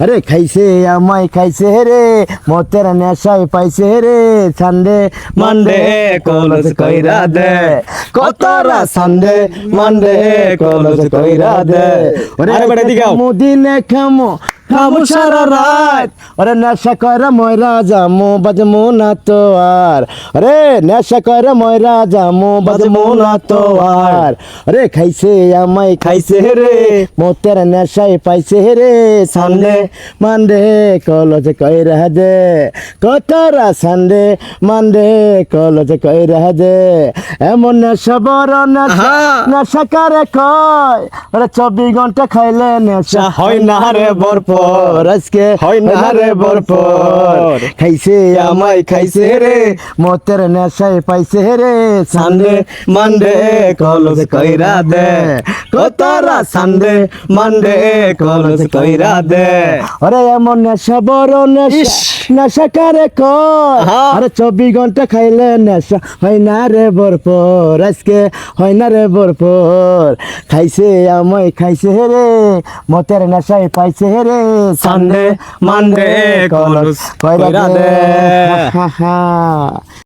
আরে খাইছে আমায় খাইছে রে মতের নেশায় পাইছে রে সানডে মানডে কলেজ কইরা দে কতরা সানডে মানডে কলেজ কইরা দে ওরে আরে বেটা দিকে আও। মুদিনে খামো খামো সারা রাত ওরে নেশা করে ময়রা জামু বাজমু না তো আর আরে নেশা করে ময়রা জামু বাজমু না তো আর আরে খাইছে আমায় খাইছে রে মতের নেশায় পাইছে রে সানডে মানডে কলেজ কইরা দে কতরা সানডে মানডে কলেজ কইরা দে এমন নেশা বড় নেশা নেশা করে কয় ওরে 24 ঘন্টা খাইলে নেশা হয় না রে ভরপুর আজকে হয় না রে ভরপুর। খাইছে আমায় খাইছে রে মতের নেশায় পাইছে রে সানডে মানডে কলেজ কইরা দে কতরা সানডে মানডে কলেজ কইরা দে আরে এমন নেশা বড় নেশা ইস। নেশা করে কয় আরে 24 ঘন্টা খাইলে নেশা হয় না রে ভরপুর আজকে হয় না রে ভরপুর খাইছে আমায় খাইছে রে মতের নেশায় পাইছে রে সানডে মানডে কলেজ কইরা দে হা হা